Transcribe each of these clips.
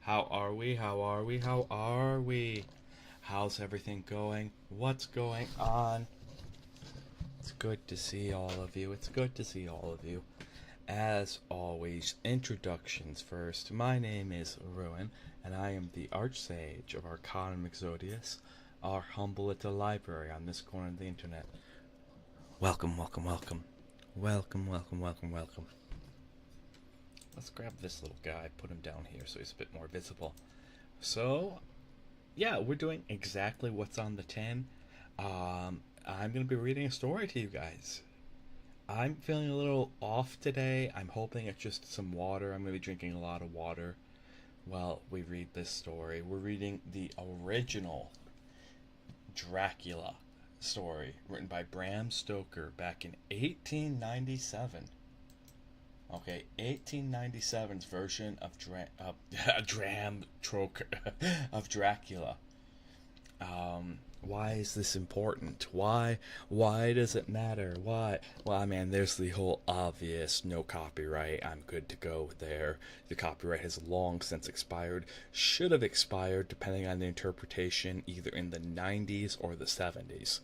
How are we? How are we? How are we? How's everything going? What's going on? It's good to see all of you. It's good to see all of you. As always, introductions first. My name is Ruin, and I am the Archsage of Arcanum Exodius, our humble little library on this corner of the internet. Welcome, welcome, welcome. Welcome, welcome, welcome, welcome. Let's grab this little guy, put him down here so he's a bit more visible. So, yeah, we're doing exactly what's on the tin. I'm going to be reading a story to you guys. I'm feeling a little off today. I'm hoping it's just some water. I'm going to be drinking a lot of water while we read this story. We're reading the original Dracula story written by Bram Stoker back in 1897. Okay, 1897's version of of Dracula. Why is this important? Why does it matter? Why? Well, man, there's the whole obvious no copyright. I'm good to go there. The copyright has long since expired. Should have expired depending on the interpretation, either in the 90s or the 70s,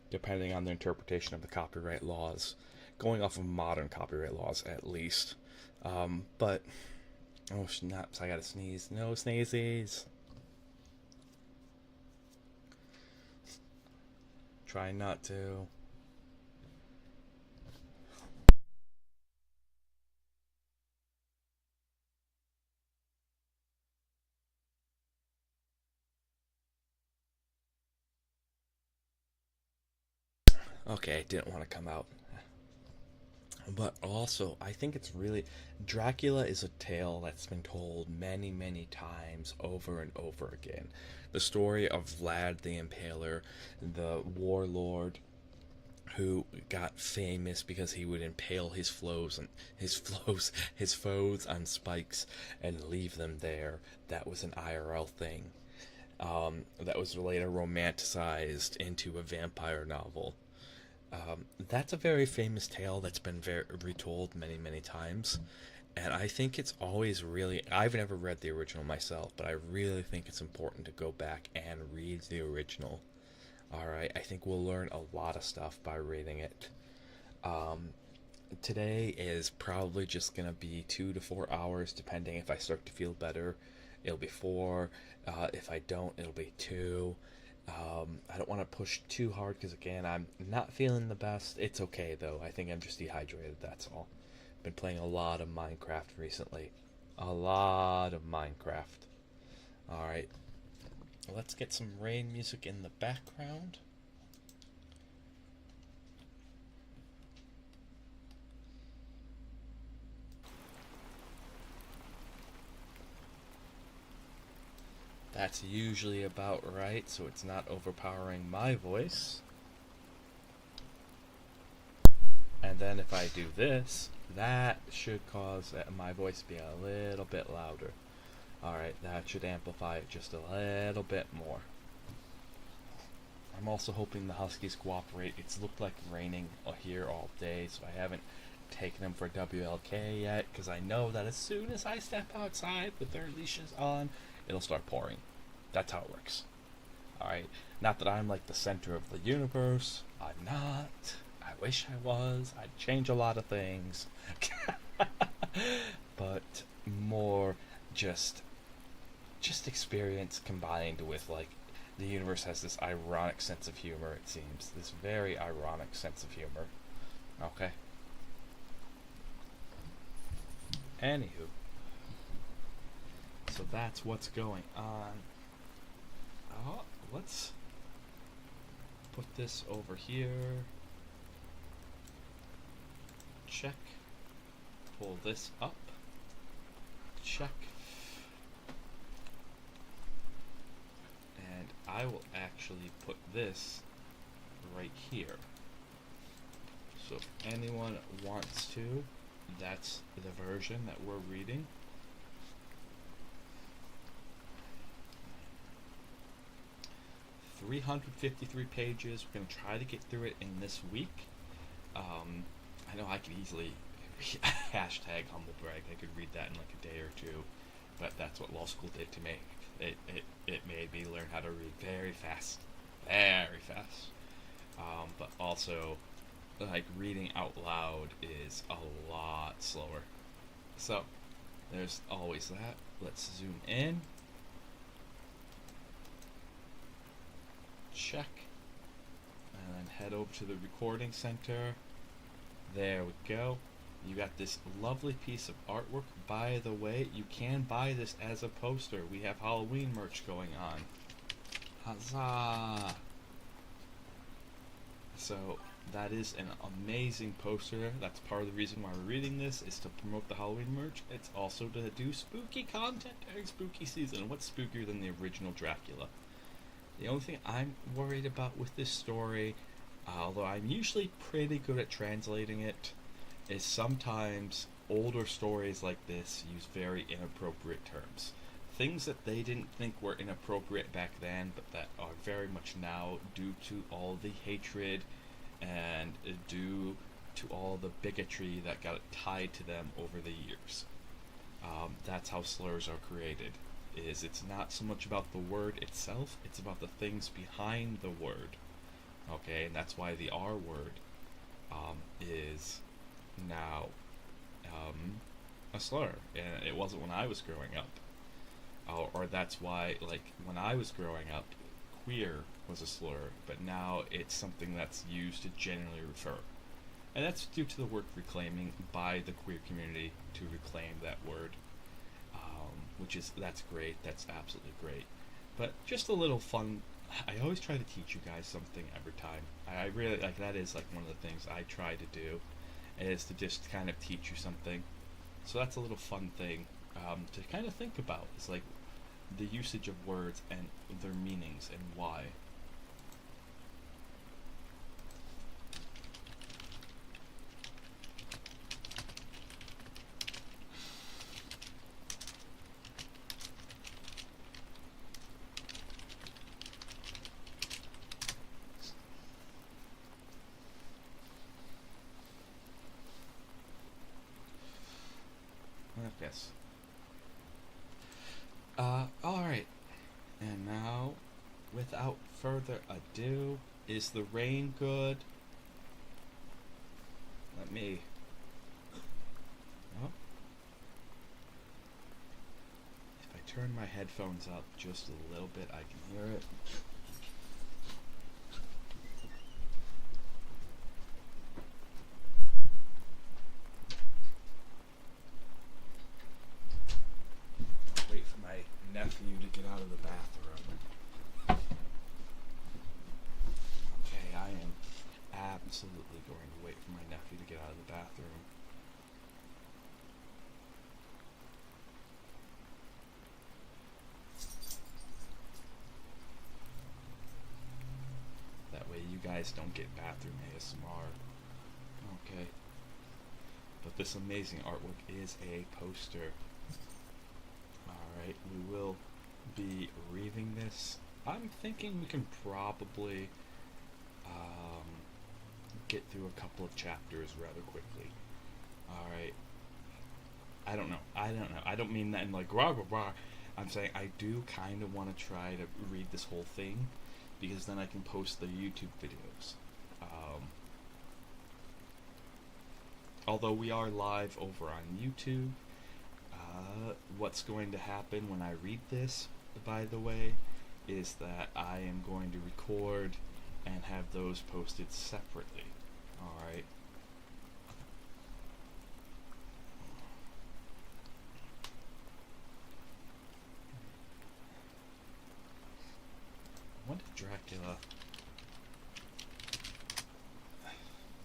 depending on the interpretation of the copyright laws. Going off of modern copyright laws, at least. But oh snaps! I gotta sneeze. No sneezes. Try not to. Okay, didn't want to come out. But also, I think it's really. Dracula is a tale that's been told many, many times over and over again. The story of Vlad the Impaler, the warlord who got famous because he would impale his foes on spikes and leave them there. That was an IRL thing. That was later romanticized into a vampire novel. That's a very famous tale that's been retold many, many times. And I think it's always really. I've never read the original myself, but I really think it's important to go back and read the original. Alright, I think we'll learn a lot of stuff by reading it. Um, Today is probably just gonna be 2 to 4 hours, depending if I start to feel better. It'll be 4. If I don't, it'll be 2. I don't want to push too hard because, again, I'm not feeling the best. It's okay, though. I think I'm just dehydrated, that's all. Been playing a lot of Minecraft recently. A lot of Minecraft. Alright, let's get some rain music in the background. That's usually about right, so it's not overpowering my voice. And then if I do this, that should cause my voice to be a little bit louder. Alright, that should amplify it just a little bit more. I'm also hoping the Huskies cooperate. It's looked like raining here all day, so I haven't taken them for WLK yet, because I know that as soon as I step outside with their leashes on, it'll start pouring. That's how it works. Alright, not that I'm like the center of the universe. I'm not. I wish I was. I'd change a lot of things. But more just experience combined with, like, the universe has this ironic sense of humor, it seems. This very ironic sense of humor. Okay. Anywho. So that's what's going on. Oh, let's put this over here. Check. Pull this up. Check. And I will actually put this right here. So if anyone wants to, that's the version that we're reading. .353 pages. We're going to try to get through it in this week. I know I could easily hashtag humble brag. I could read that in like a day or two. but that's what law school did to me. It made me learn how to read very fast, very fast. But also, like, reading out loud is a lot slower. So, there's always that. Let's zoom in. Check. And then head over to the recording center. There we go. You got this lovely piece of artwork. By the way, you can buy this as a poster. We have Halloween merch going on. Huzzah! So that is an amazing poster. That's part of the reason why we're reading this, is to promote the Halloween merch. It's also to do spooky content during spooky season. What's spookier than the original Dracula? The only thing I'm worried about with this story, although I'm usually pretty good at translating it, is sometimes older stories like this use very inappropriate terms. Things that they didn't think were inappropriate back then, but that are very much now, due to all the hatred and due to all the bigotry that got tied to them over the years. That's how slurs are created. It's not so much about the word itself, it's about the things behind the word. Okay, and that's why the R word is now a slur, and it wasn't when I was growing up. Or that's why, like, when I was growing up, queer was a slur, but now it's something that's used to generally refer. And that's due to the work reclaiming by the queer community to reclaim that word. That's great, that's absolutely great. But just a little fun, I always try to teach you guys something every time. I really, like, that is, like, one of the things I try to do, is to just kind of teach you something. So that's a little fun thing to kind of think about. It's like the usage of words and their meanings and why. Yes. Alright. And now, without further ado, is the rain good? Let me... Oh. If I turn my headphones up just a little bit, I can hear it. Nephew to get out of the bathroom. Okay, I am absolutely going to wait for my nephew to get out of the bathroom. That way you guys don't get bathroom ASMR. Okay. But this amazing artwork is a poster. Alright, we will be reading this. I'm thinking we can probably get through a couple of chapters rather quickly. Alright. I don't know. I don't mean that in like rah rah rah. I'm saying I do kind of want to try to read this whole thing, because then I can post the YouTube videos. Although we are live over on YouTube, what's going to happen when I read this, by the way, is that I am going to record and have those posted separately. Alright. When did Dracula...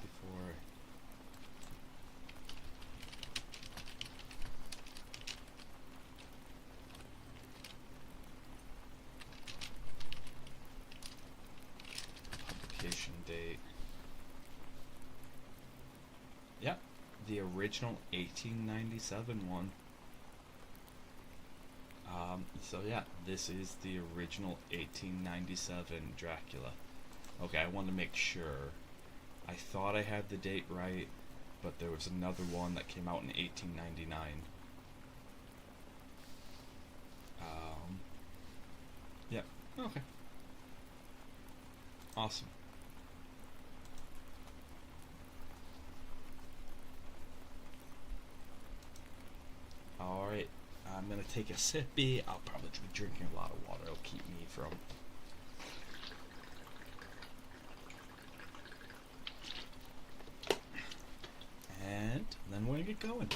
before... publication date. Yep, the original 1897 one. So yeah, this is the original 1897 Dracula. Okay, I wanted to make sure. I thought I had the date right, but there was another one that came out in 1899. Okay. Awesome. Alright. I'm gonna take a sippy. I'll probably be drinking a lot of water. It'll keep me from... And then we're gonna get going.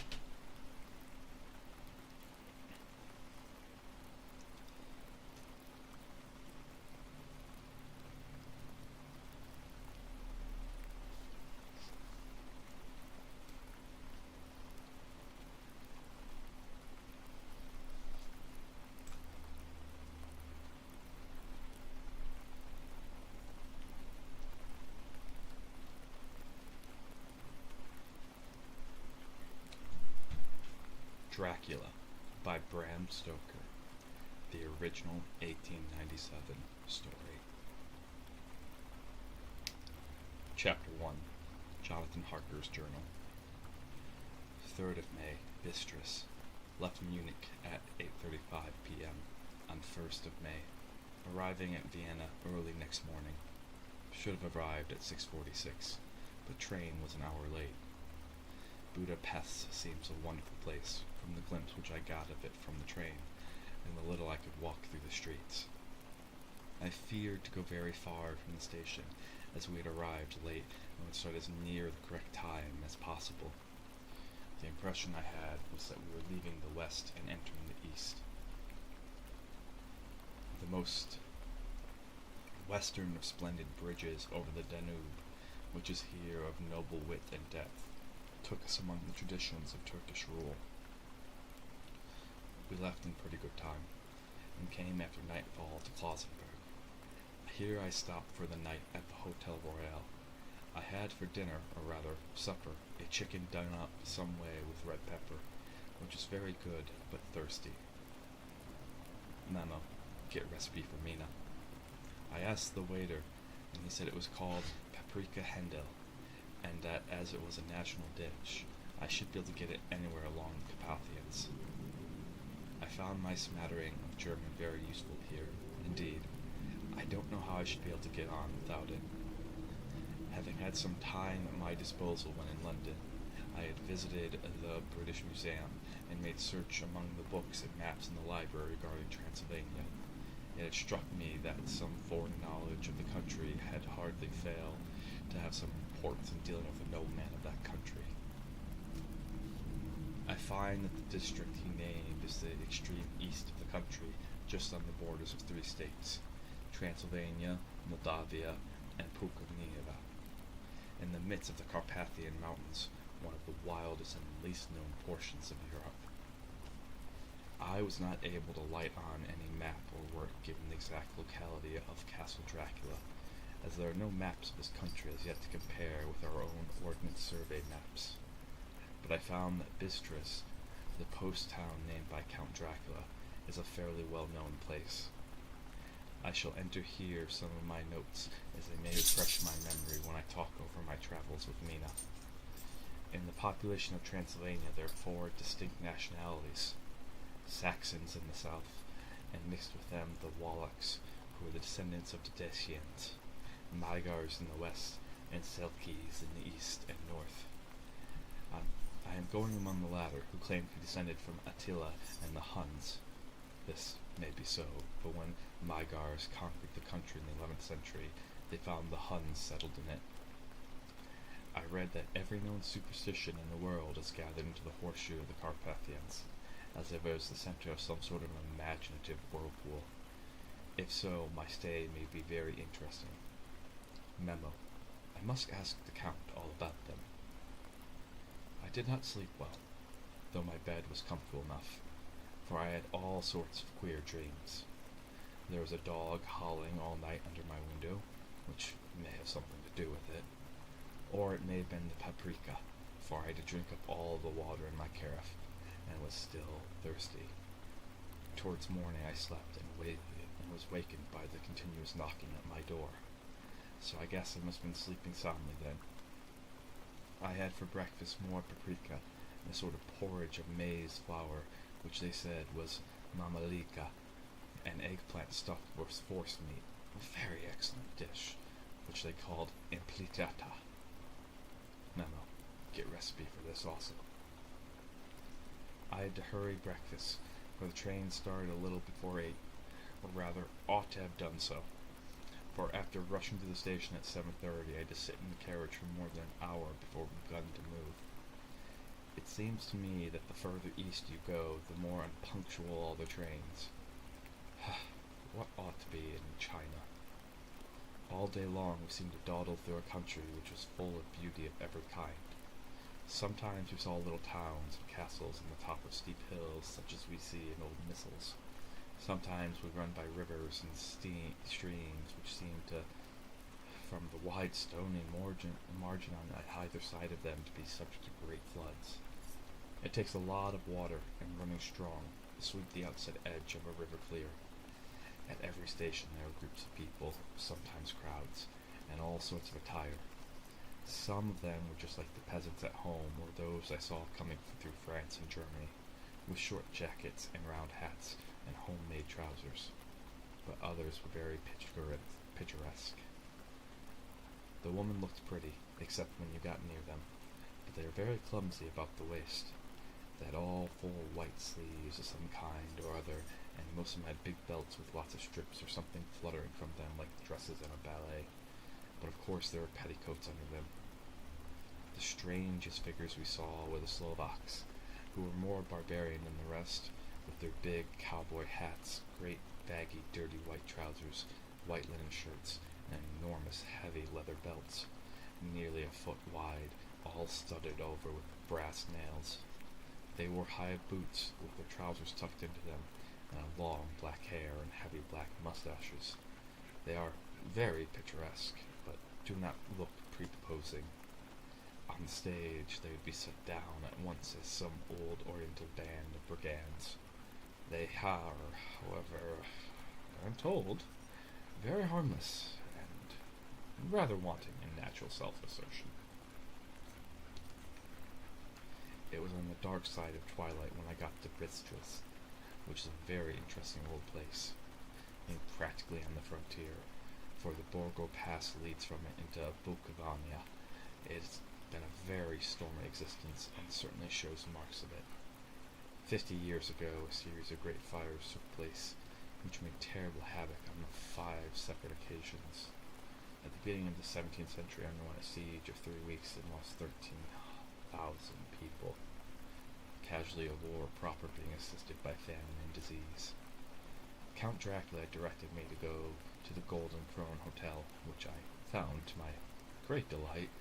Dracula by Bram Stoker, the original 1897 story. Chapter 1, Jonathan Harker's Journal. 3rd of May, Bistris. Left Munich at 8:35 p.m. on 1st of May, arriving at Vienna early next morning. Should have arrived at 6:46, but train was an hour late. Budapest seems a wonderful place, from the glimpse which I got of it from the train, and the little I could walk through the streets. I feared to go very far from the station, as we had arrived late and would start as near the correct time as possible. The impression I had was that we were leaving the west and entering the east. The most western of splendid bridges over the Danube, which is here of noble width and depth, took us among the traditions of Turkish rule. We left in pretty good time, and came after nightfall to Klausenburg. Here I stopped for the night at the Hotel Royal. I had for dinner, or rather supper, a chicken done up some way with red pepper, which is very good, but thirsty. Memo, get recipe for Mina. I asked the waiter, and he said it was called paprika hendel, and that as it was a national dish, I should be able to get it anywhere along the Carpathians. I found my smattering of German very useful here. Indeed, I don't know how I should be able to get on without it. Having had some time at my disposal when in London, I had visited the British Museum and made search among the books and maps in the library regarding Transylvania. It had struck me that some foreign knowledge of the country had hardly failed to have some importance in dealing with the nobleman of that country. I find that the district he named is the extreme east of the country, just on the borders of 3 states, Transylvania, Moldavia, and Pukovneva, in the midst of the Carpathian Mountains, one of the wildest and least known portions of Europe. I was not able to light on any map or work giving the exact locality of Castle Dracula, as there are no maps of this country as yet to compare with our own Ordnance Survey maps. But I found that Bistris, the post town named by Count Dracula, is a fairly well-known place. I shall enter here some of my notes, as they may refresh my memory when I talk over my travels with Mina. In the population of Transylvania there are 4 distinct nationalities: Saxons in the south, and mixed with them the Wallachs, who are the descendants of the Dacians, Magyars in the west, and Selkis in the east and north. I am going among the latter, who claim to be descended from Attila and the Huns. This may be so, but when Magyars conquered the country in the 11th century, they found the Huns settled in it. I read that every known superstition in the world is gathered into the horseshoe of the Carpathians, as if it was the center of some sort of imaginative whirlpool. If so, my stay may be very interesting. Memo. I must ask the Count all about them. I did not sleep well, though my bed was comfortable enough, for I had all sorts of queer dreams. There was a dog howling all night under my window, which may have something to do with it, or it may have been the paprika, for I had to drink up all the water in my carafe, and was still thirsty. Towards morning I slept and was wakened by the continuous knocking at my door, so I guess I must have been sleeping soundly then. I had for breakfast more paprika and a sort of porridge of maize flour, which they said was mamalika, and eggplant stuffed with force meat, a very excellent dish, which they called implitata. Memo, get recipe for this also. I had to hurry breakfast, for the train started a little before 8, or rather ought to have done so, for after rushing to the station at 7:30 I had to sit in the carriage for more than an hour before we begun to move. It seems to me that the further east you go, the more unpunctual all the trains. What ought to be in China? All day long we seemed to dawdle through a country which was full of beauty of every kind. Sometimes we saw little towns and castles on the top of steep hills, such as we see in old missals. Sometimes we run by rivers and streams which seemed to, from the wide stony margin on either side of them, to be subject to great floods. It takes a lot of water and running strong to sweep the outside edge of a river clear. At every station there were groups of people, sometimes crowds, and all sorts of attire. Some of them were just like the peasants at home, or those I saw coming through France and Germany, with short jackets and round hats and homemade trousers. But others were very picturesque. The women looked pretty, except when you got near them, but they were very clumsy about the waist. They had all full white sleeves of some kind or other, and most of them had big belts with lots of strips or something fluttering from them like dresses in a ballet. But of course there were petticoats under them. The strangest figures we saw were the Slovaks, who were more barbarian than the rest, with their big cowboy hats, great baggy dirty white trousers, white linen shirts, and enormous heavy leather belts, nearly a foot wide, all studded over with brass nails. They wore high boots with their trousers tucked into them, and long black hair and heavy black mustaches. They are very picturesque, but do not look prepossessing. On the stage they would be set down at once as some old oriental band of brigands. They are, however, I'm told, very harmless and rather wanting in natural self-assertion. It was on the dark side of twilight when I got to Bistritz, which is a very interesting old place, being practically on the frontier, for the Borgo Pass leads from it into Bukovina. It's been a very stormy existence, and certainly shows marks of it. 50 years ago, a series of great fires took place, which made terrible havoc on 5 separate occasions. At the beginning of the 17th century, underwent a siege of 3 weeks and lost 13,000 people. Casualty of war proper being assisted by famine and disease. Count Dracula directed me to go to the Golden Throne Hotel, which I found, to my great delight,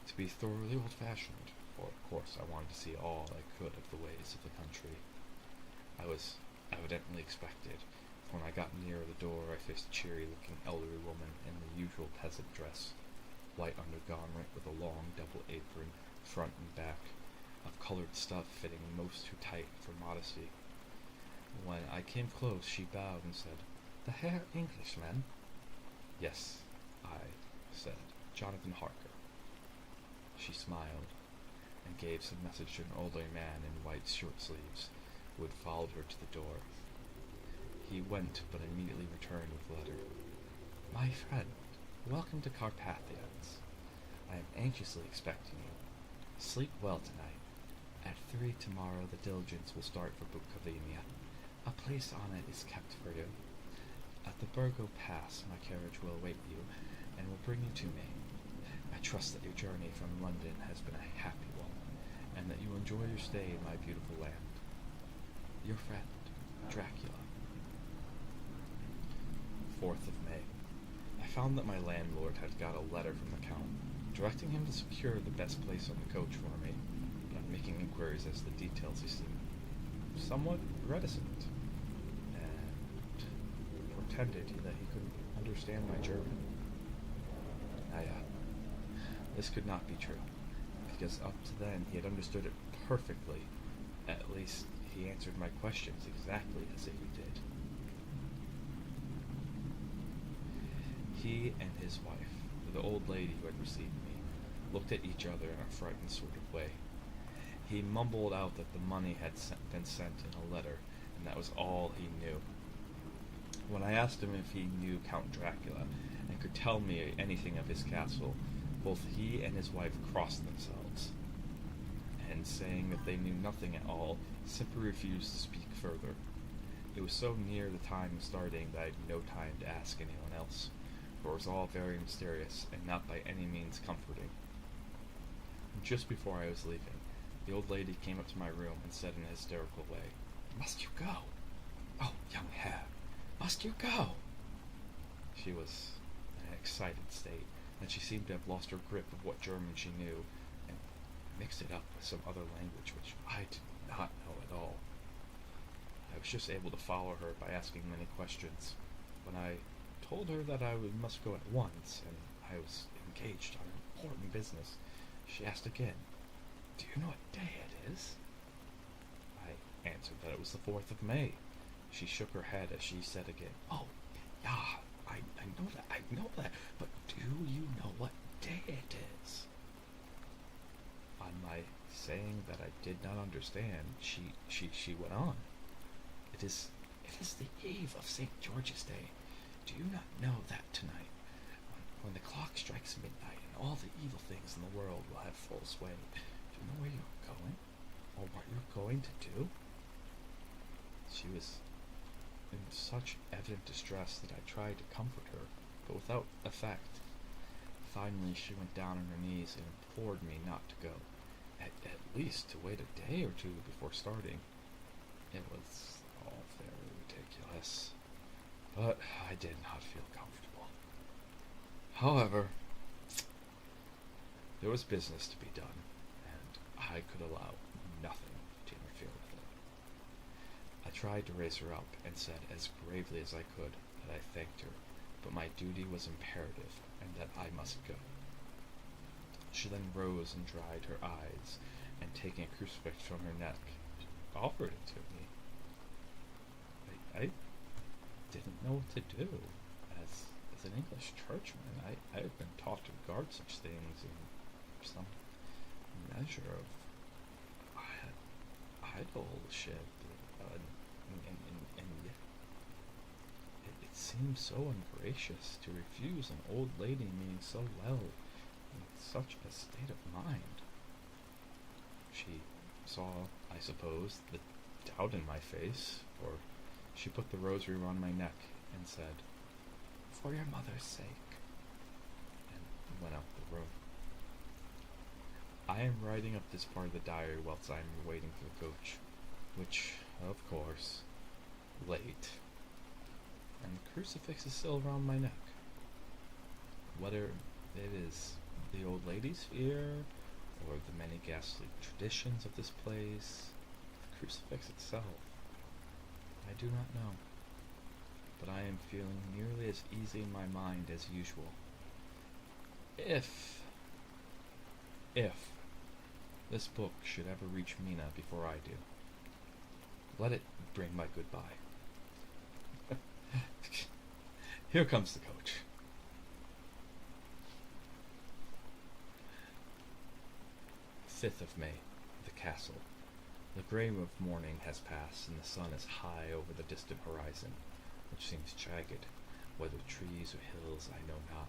to be thoroughly old-fashioned, for of course I wanted to see all I could of the ways of the country. I was evidently expected, for when I got near the door I faced a cheery-looking elderly woman in the usual peasant dress, white undergarment with a long double apron, front and back, of colored stuff fitting most too tight for modesty. When I came close, she bowed and said, "The Herr Englishman?" "Yes," I said, "Jonathan Harker." She smiled, and gave some message to an older man in white shirt sleeves, who had followed her to the door. He went, but immediately returned with the letter. "My friend, welcome to Carpathians. I am anxiously expecting you. Sleep well tonight. At 3 tomorrow the diligence will start for Bukovina. A place on it is kept for you. At the Borgo Pass my carriage will await you, and will bring you to me. I trust that your journey from London has been a happy one, and that you enjoy your stay in my beautiful land. Your friend, Dracula." 4th of May. I found that my landlord had got a letter from the Count, directing him to secure the best place on the coach for me, but on making inquiries as to the details he seemed somewhat reticent, and pretended that he couldn't understand my German. This could not be true, because up to then he had understood it perfectly. At least, he answered my questions exactly as if he did. He and his wife, the old lady who had received me, looked at each other in a frightened sort of way. He mumbled out that the money had been sent in a letter, and that was all he knew. When I asked him if he knew Count Dracula and could tell me anything of his castle, both he and his wife crossed themselves, and saying that they knew nothing at all, simply refused to speak further. It was so near the time of starting that I had no time to ask anyone else, for it was all very mysterious and not by any means comforting. Just before I was leaving, the old lady came up to my room and said in a hysterical way, "Must you go? Oh, young Herr, must you go?" She was in an excited state, and she seemed to have lost her grip of what German she knew, and mixed it up with some other language which I did not know at all. I was just able to follow her by asking many questions. When I told her that I must go at once, and I was engaged on important business, she asked again, "Do you know what day it is?" I answered that it was the 4th of May. She shook her head as she said again, "Oh, yeah, I know that, but do you know what day it is?" On my saying that I did not understand, she went on, It is the eve of St. George's Day. Do you not know that tonight, when the clock strikes midnight and all the evil things in the world will have full sway, do you know where you're going, or what you're going to do?" She was in such evident distress that I tried to comfort her, but without effect. Finally, she went down on her knees and implored me not to go, at least to wait a day or two before starting. It was all very ridiculous, but I did not feel comfortable. However, there was business to be done, and I could allow nothing to interfere with it. I tried to raise her up and said as gravely as I could that I thanked her, but my duty was imperative and that I must go. She then rose and dried her eyes, and taking a crucifix from her neck, offered it to me. I didn't know what to do. As an English churchman, I had been taught to regard such things in some measure of idolship, and yet it seemed so ungracious to refuse an old lady meaning so well in such a state of mind. She saw, I suppose, the doubt in my face, for she put the rosary around my neck and said, "For your mother's sake," and went out the room. I am writing up this part of the diary whilst I am waiting for the coach, which, of course, late, and the crucifix is still around my neck. Whether it is the old lady's fear, or the many ghastly traditions of this place, the crucifix itself, I do not know, but I am feeling nearly as easy in my mind as usual. If this book should ever reach Mina before I do, let it bring my goodbye. Here comes the coach. May, the castle. The grey of morning has passed, and the sun is high over the distant horizon, which seems jagged, whether trees or hills I know not,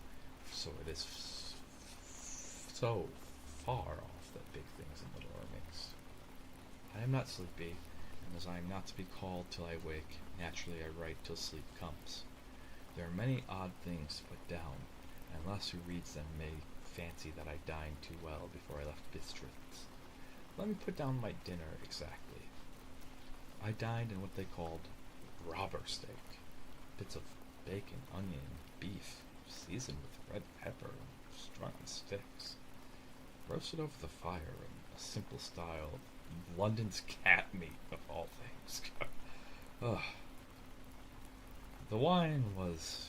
so it is so far off that big things and little are mixed. I am not sleepy, and as I am not to be called till I wake, naturally I write till sleep comes. There are many odd things to put down, and unless who reads them may fancy that I dined too well before I left Bistritz. Let me put down my dinner exactly. I dined in what they called robber steak, bits of bacon, onion, beef, seasoned with red pepper and strung on sticks, roasted over the fire in a simple style of London's cat meat, of all things. Ugh. The wine was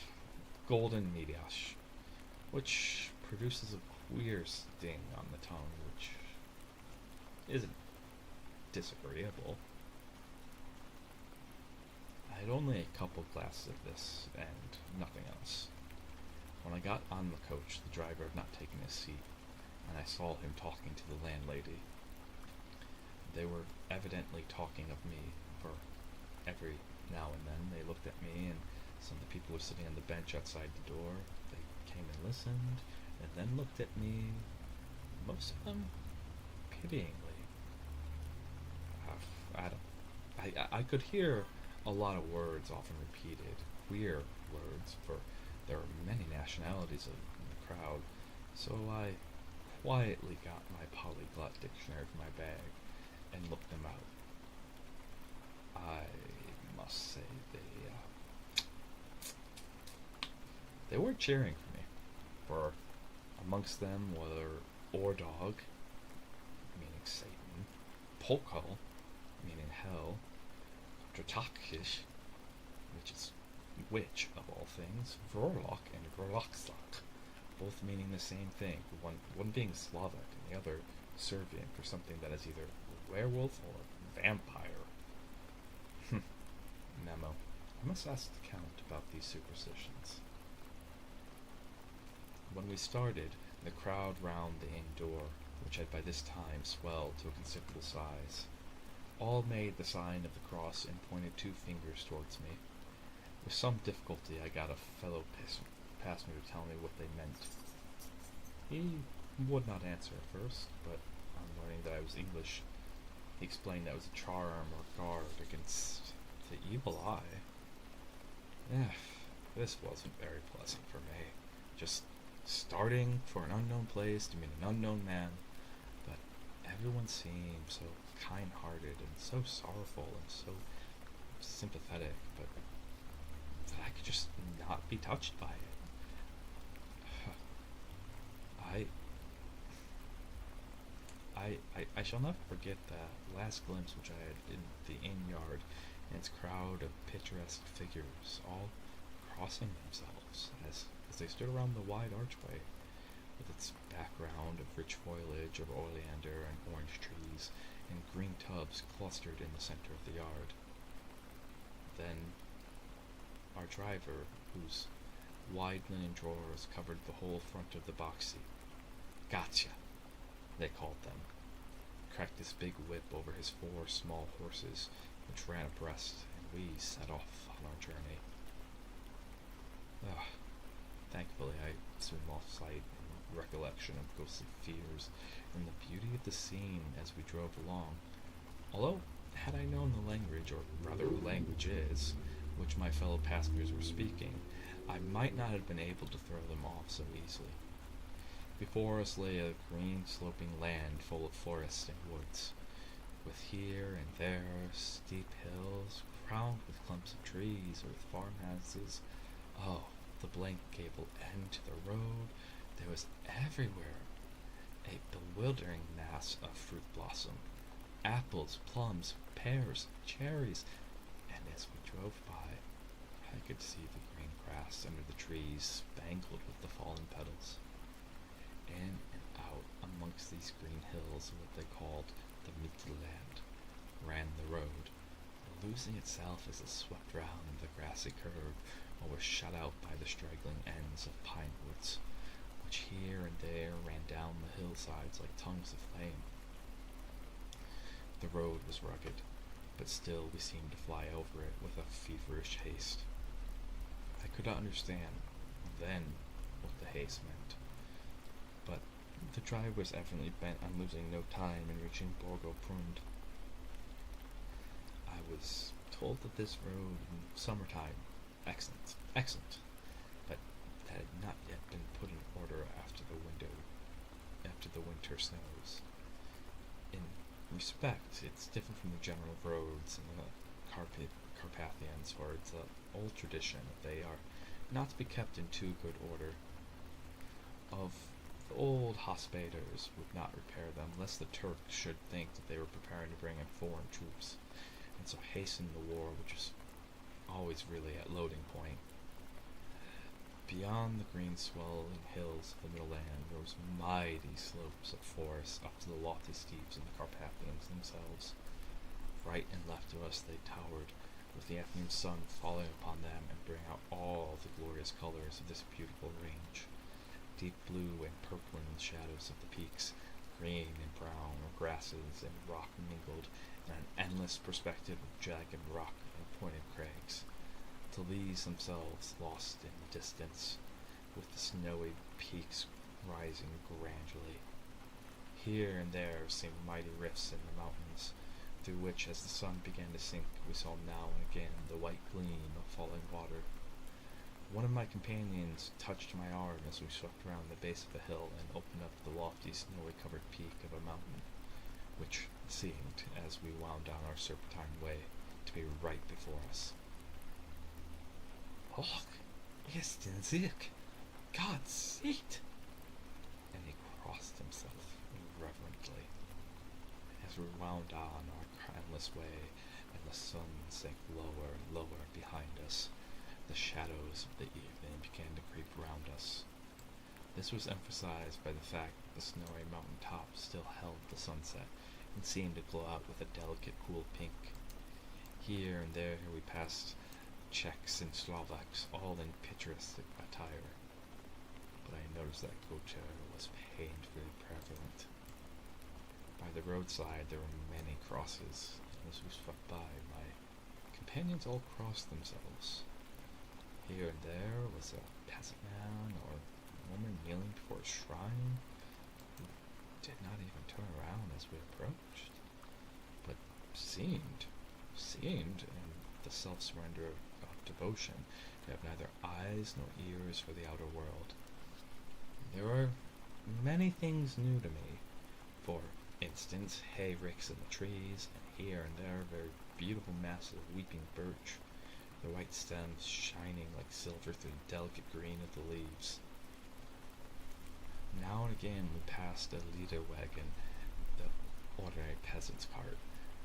golden Mediash, which produces a queer sting on the tongue, which isn't disagreeable. I had only a couple glasses of this, and nothing else. When I got on the coach, the driver had not taken his seat, and I saw him talking to the landlady. They were evidently talking of me, for every now and then they looked at me and Some of the people were sitting on the bench outside the door. They came and listened, and then looked at me, most of them pityingly. I could hear a lot of words often repeated, queer words, for there were many nationalities in the crowd, so I quietly got my polyglot dictionary from my bag and looked them out. I must say they were cheering for me, for amongst them were Ordog, meaning Satan, Polkal, meaning hell, Dratakish, which is witch of all things, Vorlok and Gorlokslok, both meaning the same thing, one being Slavic and the other Serbian for something that is either werewolf or vampire. Memo. I must ask the Count about these superstitions. When we started, the crowd round the inn door, which had by this time swelled to a considerable size, all made the sign of the cross and pointed 2 fingers towards me. With some difficulty I got a fellow passenger to tell me what they meant. He would not answer at first, but on learning that I was English, he explained that it was a charm or guard against the evil eye. This wasn't very pleasant for me. Just starting for an unknown place to meet an unknown man, but everyone seemed so kind-hearted and so sorrowful and so sympathetic, but that I could just not be touched by it. I shall never forget the last glimpse which I had in the inn yard and its crowd of picturesque figures, all crossing themselves as they stood around the wide archway, with its background of rich foliage of oleander and orange trees, and green tubs clustered in the center of the yard. Then our driver, whose wide linen drawers covered the whole front of the box seat, gotcha, they called them, cracked his big whip over his 4 small horses, which ran abreast, and we set off on our journey. Thankfully, I soon lost sight and recollection of ghostly fears and the beauty of the scene as we drove along, although, had I known the language, or rather languages, which my fellow passengers were speaking, I might not have been able to throw them off so easily. Before us lay a green sloping land full of forest and woods, with here and there steep hills crowned with clumps of trees or with farmhouses. Oh, the blank gable end to the road, there was everywhere a bewildering mass of fruit blossom, apples, plums, pears, cherries, and as we drove by, I could see the green grass under the trees spangled with the fallen petals. In and out amongst these green hills, what they called the Mittelland, ran the road, losing itself as it swept round the grassy curve, or was shut out by the straggling ends of pine woods, which here and there ran down the hillsides like tongues of flame. The road was rugged, but still we seemed to fly over it with a feverish haste. I could not understand then what the haste meant, but the driver was evidently bent on losing no time in reaching Borgo Prund. I was told that this road in summertime, excellent, but that had not yet been put in order after the winter snows. In respect, it's different from the general roads in the Carpathians, for it's an old tradition that they are not to be kept in too good order. Of the old hospitallers would not repair them, lest the Turks should think that they were preparing to bring in foreign troops, and so hasten the war, which is always really at loading point. Beyond the green swelling hills of the Middle Land rose mighty slopes of forest up to the lofty steeps of the Carpathians themselves. Right and left of us they towered, with the afternoon sun falling upon them and bringing out all the glorious colors of this beautiful range. Deep blue and purple in the shadows of the peaks, green and brown where grasses and rock mingled in an endless perspective of jagged rock and pointed crags. till these themselves lost in the distance, with the snowy peaks rising grandly. Here and there seemed mighty rifts in the mountains, through which, as the sun began to sink, we saw now and again the white gleam of falling water. One of my companions touched my arm as we swept round the base of a hill and opened up the lofty snowy-covered peak of a mountain, which seemed, as we wound down our serpentine way, to be right before us. "Och, ist den Sieg! God's seat!" And he crossed himself reverently. As we wound on our crownless way, and the sun sank lower and lower behind us, the shadows of the evening began to creep round us. This was emphasized by the fact that the snowy mountain tops still held the sunset, and seemed to glow out with a delicate cool pink. Here and there we passed Czechs and Slovaks, all in picturesque attire, but I noticed that culture was painfully prevalent. By the roadside there were many crosses, and as we swept by, my companions all crossed themselves. Here and there was a peasant man or woman kneeling before a shrine, who did not even turn around as we approached, but seemed, in the self-surrender of devotion, to have neither eyes nor ears for the outer world. There were many things new to me. For instance, hay ricks in the trees, and here and there very beautiful masses of weeping birch, their white stems shining like silver through the delicate green of the leaves. Now and again we passed a leader wagon, the ordinary peasant's cart,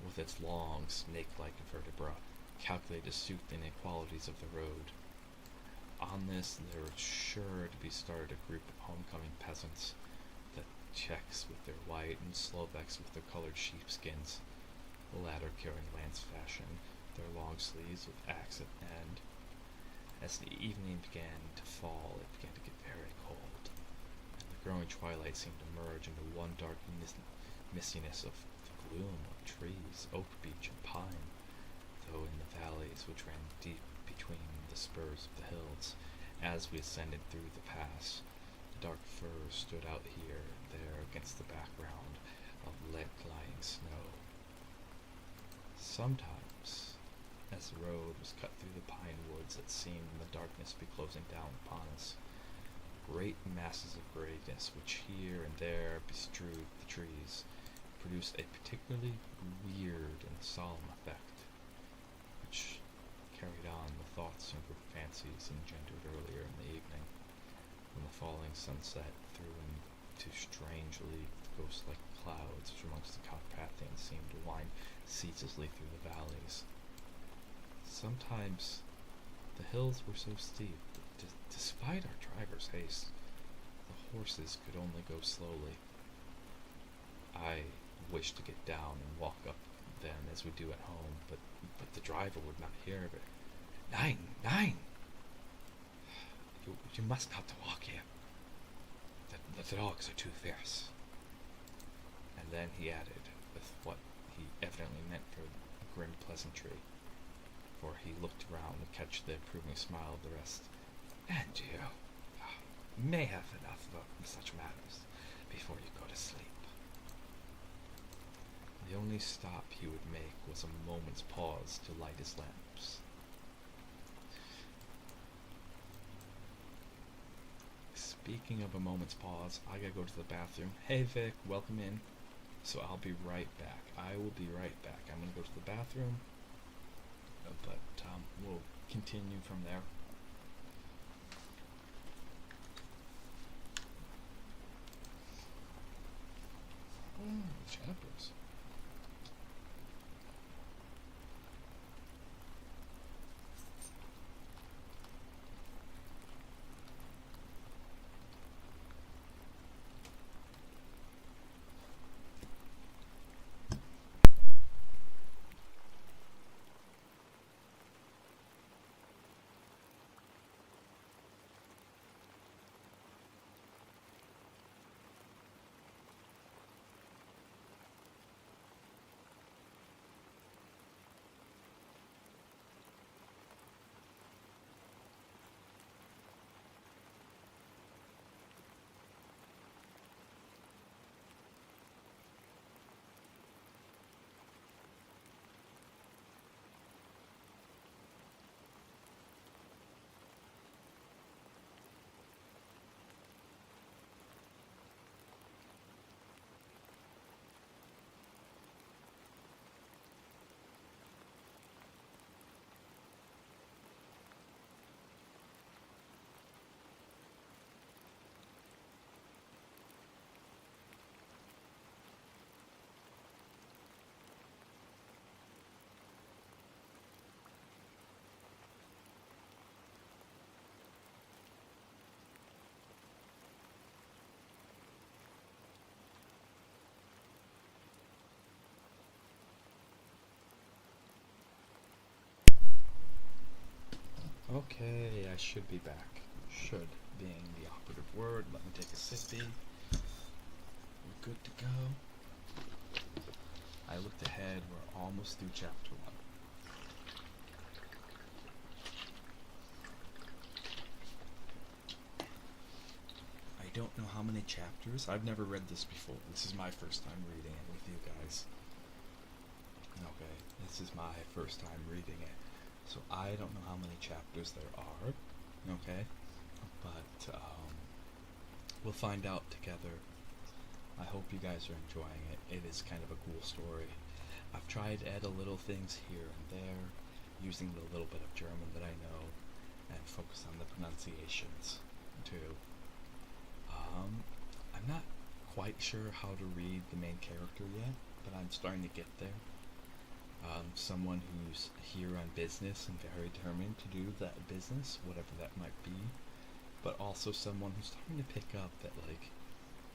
with its long, snake-like vertebra, calculated to suit the inequalities of the road. On this there was sure to be started a group of homecoming peasants, the Czechs with their white and Slovaks with their colored sheepskins, the latter carrying lance fashion, their long sleeves with axe at end. As the evening began to fall, it began to get very cold, and the growing twilight seemed to merge into one dark mistiness of the gloom of trees, oak, beech, and pine, though in the valleys which ran deep between the spurs of the hills, as we ascended through the pass, the dark firs stood out here and there against the background of lead-lying snow. Sometimes, as the road was cut through the pine woods that seemed in the darkness to be closing down upon us, great masses of grayness which here and there bestrewed the trees produced a particularly weird and solemn effect, which carried on the thoughts and group fancies engendered earlier in the evening, when the falling sunset threw into strangely ghost-like clouds which amongst the Carpathians seemed to wind ceaselessly through the valleys. Sometimes the hills were so steep that, despite our driver's haste, the horses could only go slowly. I wished to get down and walk up them as we do at home, but the driver would not hear of it. Nein! You must not walk here. The dogs are too fierce." And then he added, with what he evidently meant for grim pleasantry, for he looked around to catch the approving smile of the rest, "And you may have enough of such matters before you go to sleep." The only stop he would make was a moment's pause to light his lamps. Speaking of a moment's pause, I gotta go to the bathroom. Hey Vic, welcome in. So I'll be right back. I will be right back. I'm gonna go to the bathroom, but we'll continue from there. Chapters. Okay, I should be back. Should being the operative word. Let me take a sippy. We're good to go. I looked ahead. We're almost through chapter 1. I don't know how many chapters. I've never read this before. This is my first time reading it with you guys. Okay, this is my first time reading it. So I don't know how many chapters there are. Okay? But we'll find out together. I hope you guys are enjoying it. It is kind of a cool story. I've tried to add a little things here and there, using the little bit of German that I know, and focus on the pronunciations too. I'm not quite sure how to read the main character yet, but I'm starting to get there. Someone who's here on business and very determined to do that business, whatever that might be, but also someone who's starting to pick up that, like,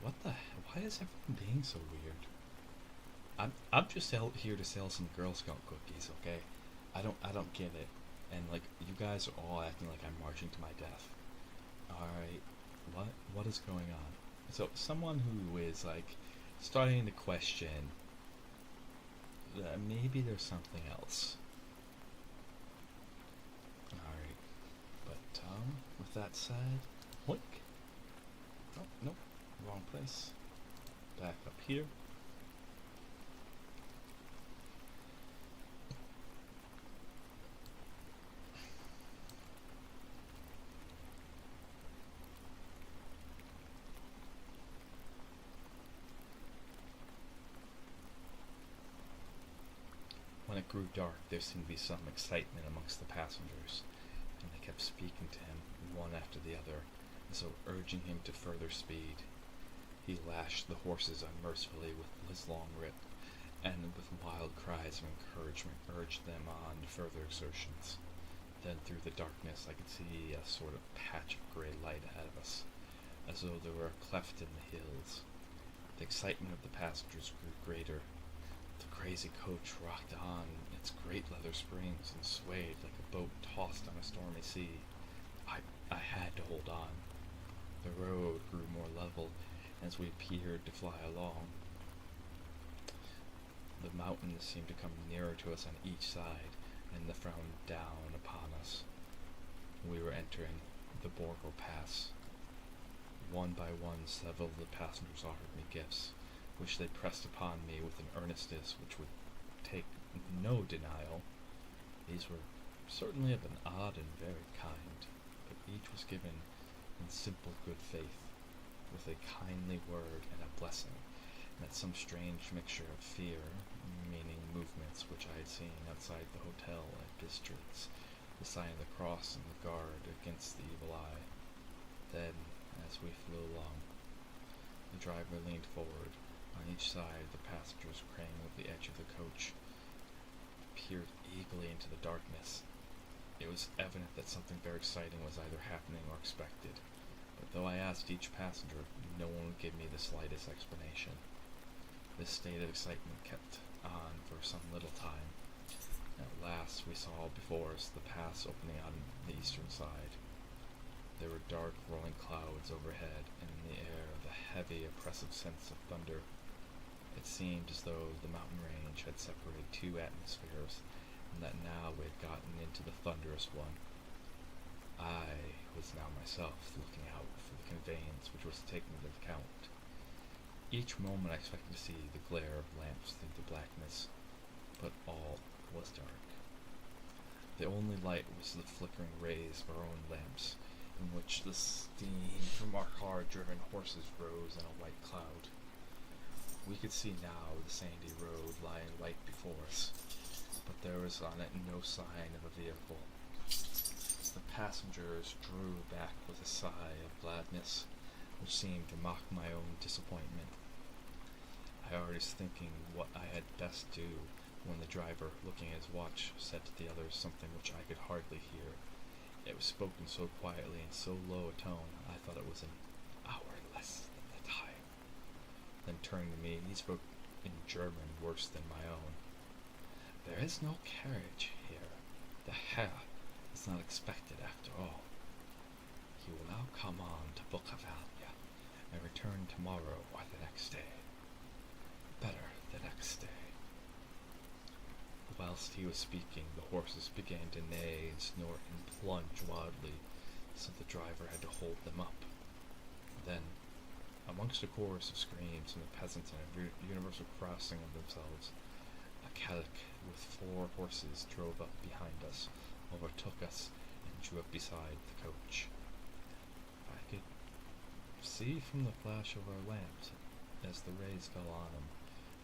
why is everyone being so weird? I'm just here to sell some Girl Scout cookies, okay? I don't get it. And, like, you guys are all acting like I'm marching to my death. Alright, what is going on? So, someone who is, like, starting to question that maybe there's something else. Alright, but, with that said, hoink. Oh, nope, wrong place. Back up here. When it grew dark, there seemed to be some excitement amongst the passengers, and they kept speaking to him, one after the other, as though urging him to further speed. He lashed the horses unmercifully with his long whip, and with wild cries of encouragement urged them on to further exertions. Then through the darkness I could see a sort of patch of grey light ahead of us, as though there were a cleft in the hills. The excitement of the passengers grew greater. The crazy coach rocked on its great leather springs and swayed like a boat tossed on a stormy sea. I had to hold on. The road grew more level as we appeared to fly along. The mountains seemed to come nearer to us on each side, and the frown down upon us. We were entering the Borgo Pass. One by one, several of the passengers offered me gifts, which they pressed upon me with an earnestness which would take no denial. These were certainly of an odd and varied kind, but each was given in simple good faith, with a kindly word and a blessing, and at some strange mixture of fear, meaning movements which I had seen outside the hotel at Bistritz, the sign of the cross and the guard against the evil eye. Then, as we flew along, the driver leaned forward. On each side, the passengers craning over the edge of the coach peered eagerly into the darkness. It was evident that something very exciting was either happening or expected, but though I asked each passenger, no one would give me the slightest explanation. This state of excitement kept on for some little time. At last we saw before us the pass opening on the eastern side. There were dark rolling clouds overhead, and in the air the heavy, oppressive sense of thunder. It seemed as though the mountain range had separated two atmospheres, and that now we had gotten into the thunderous one. I was now myself looking out for the conveyance which was to take me to the Count. Each moment I expected to see the glare of lamps through the blackness, but all was dark. The only light was the flickering rays of our own lamps, in which the steam from our hard-driven horses rose in a white cloud. We could see now the sandy road lying white before us, but there was on it no sign of a vehicle. The passengers drew back with a sigh of gladness, which seemed to mock my own disappointment. I already was thinking what I had best do, when the driver, looking at his watch, said to the others something which I could hardly hear. It was spoken so quietly and so low a tone, I thought it was an hour less than the time. Then turning to me, he spoke in German worse than my own. "There is no carriage here. The Herr It's not expected after all. You will now come on to Bucavalia and return tomorrow or the next day. Better the next day. Whilst he was speaking, the horses began to neigh and snort and plunge wildly, so the driver had to hold them up. Then, amongst a chorus of screams and the peasants and a universal crossing of themselves, a cacique with 4 horses drove up behind us, overtook us, and drew up beside the coach. I could see from the flash of our lamps, as the rays fell on them,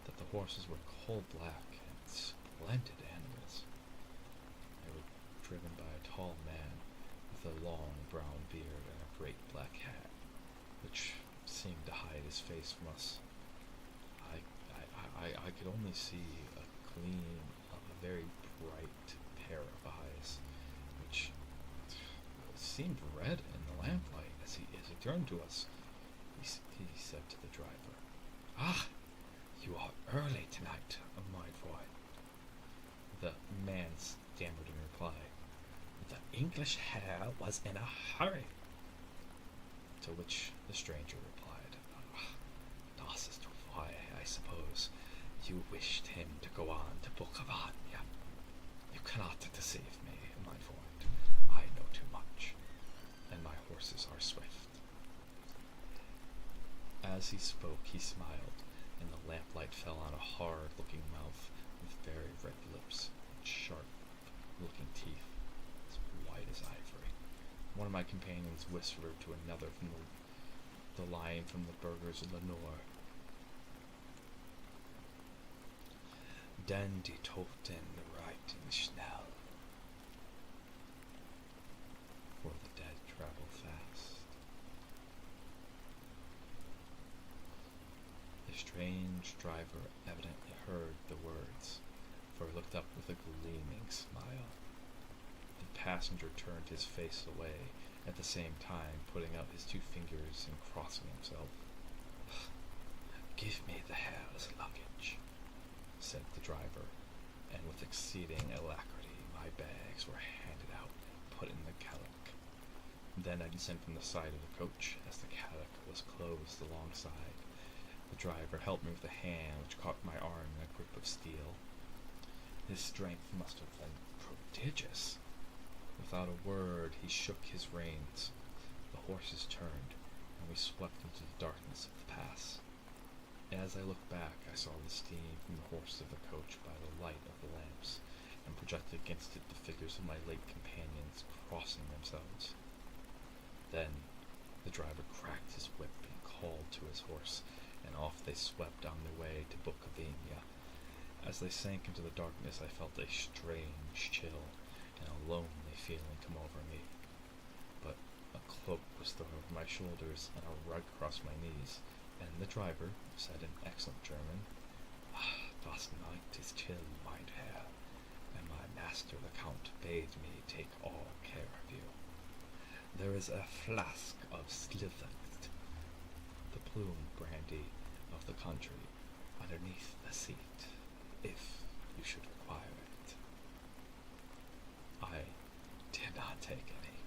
that the horses were coal-black and splendid animals. They were driven by a tall man with a long brown beard and a great black hat, which seemed to hide his face from us. I could only see a gleam of a very bright pair of eyes, which seemed red in the lamplight. As he turned to us, he said to the driver, "Ah, you are early tonight, my boy." The man stammered in reply, "The English hare was in a hurry." To which the stranger replied, "Das ist why, I suppose, you wished him to go on to Bucavalia. You cannot deceive me, my friend. I know too much, and my horses are swift." As he spoke, he smiled, and the lamplight fell on a hard-looking mouth with very red lips and sharp-looking teeth, as white as ivory. One of my companions whispered to another from the line from the burghers of Lenore, "Den die Toten reiten schnell," for the dead travel fast. The strange driver evidently heard the words, for he looked up with a gleaming smile. The passenger turned his face away, at the same time putting out his 2 fingers and crossing himself. "Give me the hare's luggage," said the driver, and with exceeding alacrity my bags were handed out and put in the callack. Then I descended from the side of the coach, as the callack was closed alongside. The driver helped me with a hand which caught my arm in a grip of steel. His strength must have been prodigious. Without a word, he shook his reins. The horses turned, and we swept into the darkness of the pass. As I looked back, I saw the steam from the horses of the coach by the light of the lamps, and projected against it the figures of my late companions crossing themselves. Then the driver cracked his whip and called to his horse, and off they swept on their way to Bucavalia. As they sank into the darkness, I felt a strange chill and a lonely feeling come over me. But a cloak was thrown over my shoulders and a rug across my knees, and the driver said in excellent German, "Das night is chill, mein Herr, and my master the Count bade me take all care of you. There is a flask of Slivert, the plume brandy of the country, underneath the seat, if you should require it." I did not take any,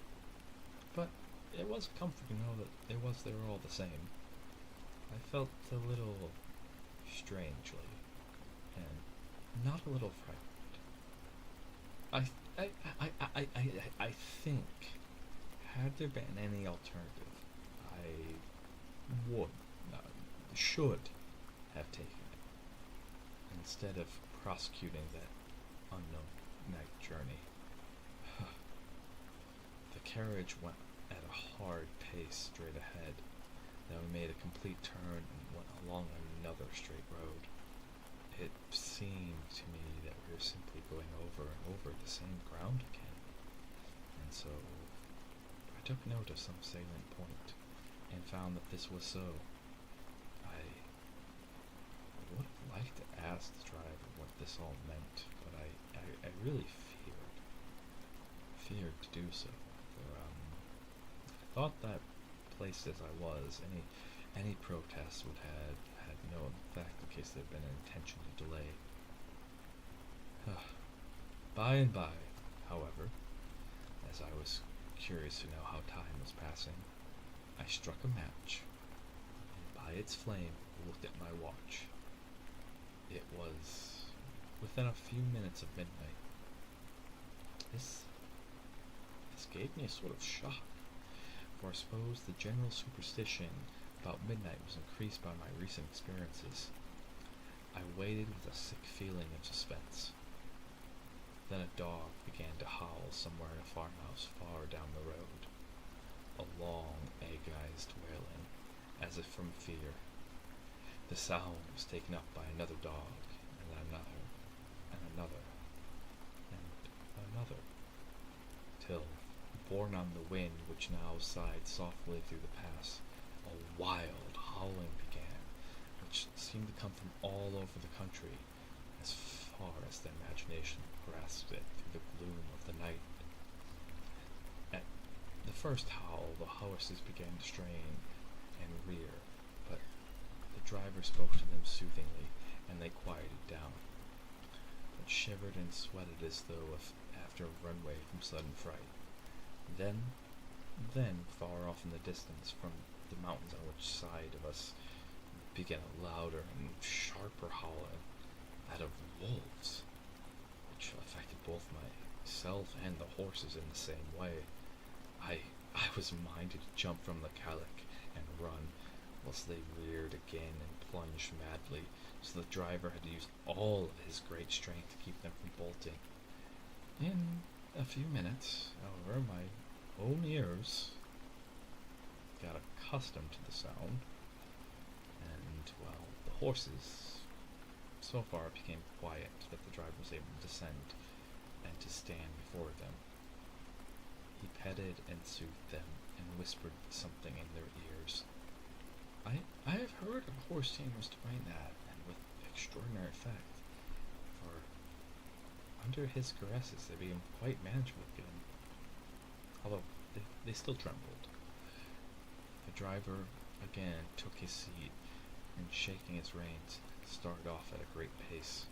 but it was a comfort to know that it was there all the same. I felt a little strangely, and not a little frightened. I think, had there been any alternative, I should have taken it, instead of prosecuting that unknown night journey. The carriage went at a hard pace straight ahead. Then we made a complete turn and went along another straight road. It seemed to me that we were simply going over and over the same ground again. And so I took note of some salient point and found that this was so. I would have liked to ask the driver what this all meant, but I really feared to do so. For, I thought that placed as I was, any protest would have had no effect in case there had been an intention to delay. By and by, however, As I was curious to know how time was passing, I struck a match, and by its flame looked at my watch. It was within a few minutes of midnight. This gave me a sort of shock, for I suppose the general superstition about midnight was increased by my recent experiences. I waited with a sick feeling of suspense. Then a dog began to howl somewhere in a farmhouse far down the road, a long, agonized wailing, as if from fear. The sound was taken up by another dog, and another, and another, and another, till, borne on the wind which now sighed softly through the pass, a wild howling began, which seemed to come from all over the country, as far as the imagination grasped it through the gloom of the night. At the first howl, the horses began to strain and rear, but the driver spoke to them soothingly, and they quieted down, but shivered and sweated as though after a runaway from sudden fright. Then, far off in the distance, from the mountains on which side of us, began a louder and sharper howling, that of wolves, which affected both myself and the horses in the same way. I was minded to jump from the callack and run, whilst they reared again and plunged madly, so the driver had to use all of his great strength to keep them from bolting. In a few minutes, however, my own ears got accustomed to the sound, and, well, the horses so far became quiet that the driver was able to descend and to stand before them. He petted and soothed them and whispered something in their ears. I have heard of horse tamers doing that, and with extraordinary effect, for under his caresses they became quite manageable again, although they still trembled. The driver again took his seat, and shaking his reins, started off at a great pace.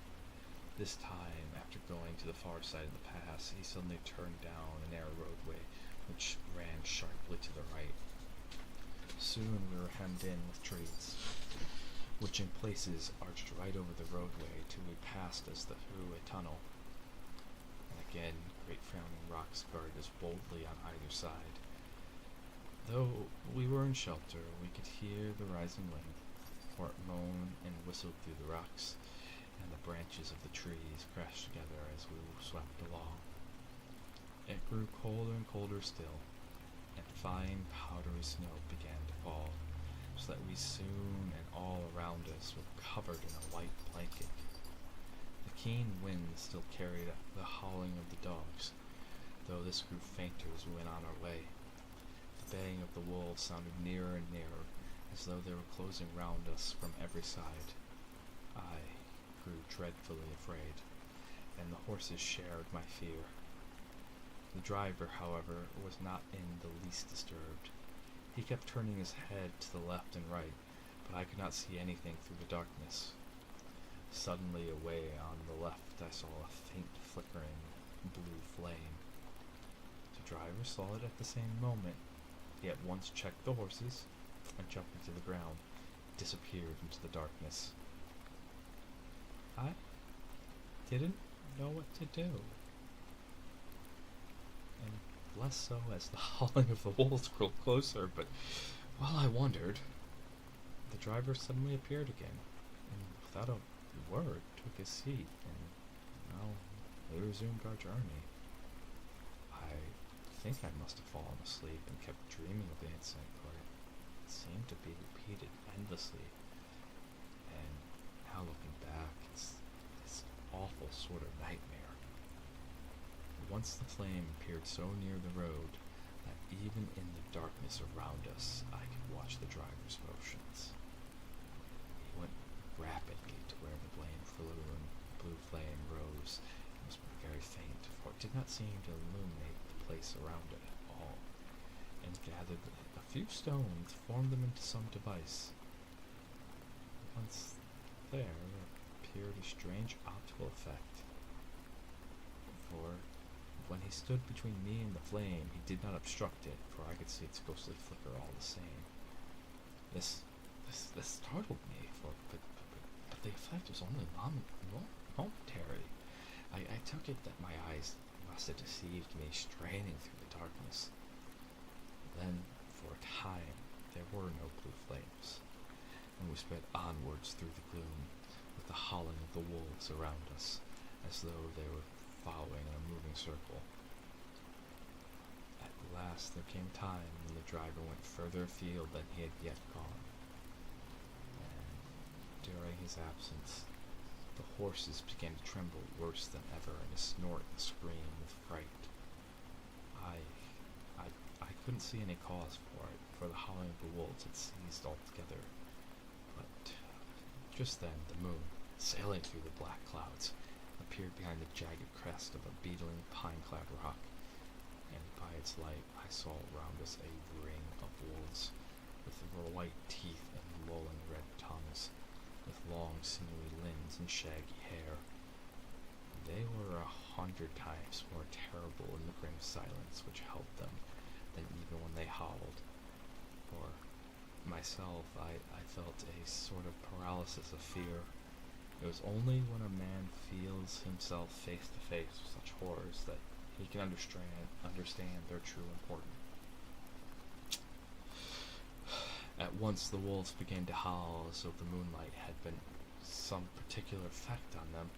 This time, after going to the far side of the pass, he suddenly turned down a narrow roadway which ran sharply to the right. Soon we were hemmed in with trees, which in places arched right over the roadway till we passed us through a tunnel. And again, great frowning rocks guarded us boldly on either side. Though we were in shelter, we could hear the rising wind, for it moaned and whistled through the rocks, and the branches of the trees crashed together as we swept along. It grew colder and colder still, and fine powdery snow began to fall, so that we soon and all around us were covered in a white blanket. The keen wind still carried the howling of the dogs, though this grew fainter as we went on our way. The baying of the wolves sounded nearer and nearer, as though they were closing round us from every side. I grew dreadfully afraid, and the horses shared my fear. The driver, however, was not in the least disturbed. He kept turning his head to the left and right, but I could not see anything through the darkness. Suddenly, away on the left, I saw a faint flickering blue flame. The driver saw it at the same moment. He at once checked the horses, and jumping to the ground, disappeared into the darkness. I didn't know what to do, and less so as the howling of the wolves grew closer, but while I wondered, the driver suddenly appeared again, and without a word took his seat, and, well, we resumed our journey. I think I must have fallen asleep and kept dreaming of the incident, for it seemed to be repeated endlessly, and now looking back, it's this awful sort of nightmare. Once the flame appeared so near the road that even in the darkness around us I could watch the driver's motions. He went rapidly to where the blue flame rose and was very faint, for it did not seem to illuminate the place around it at all, and gathered a few stones, formed them into some device. Once there appeared a strange optical effect, for when he stood between me and the flame, he did not obstruct it, for I could see its ghostly flicker all the same. This startled me, but the effect was only momentary. I took it that my eyes must have deceived me, straining through the darkness. Then, for a time, there were no blue flames, and we sped onwards through the gloom, with the howling of the wolves around us, as though they were following in a moving circle. At last there came time when the driver went further afield than he had yet gone, and during his absence, the horses began to tremble worse than ever and to snort and scream with fright. I couldn't see any cause for it, for the howling of the wolves had ceased altogether. But just then the moon, sailing through the black clouds, appeared behind the jagged crest of a beetling pine-clad rock, and by its light I saw around us a ring of wolves, with white teeth and lolling red tongues, with long sinewy limbs and shaggy hair. They were 100 times more terrible in the grim silence which held them than even when they howled. For myself, I felt a sort of paralysis of fear. It was only when a man feels himself face to face with such horrors that he can understand their true importance. At once the wolves began to howl as though the moonlight had been some particular effect on them.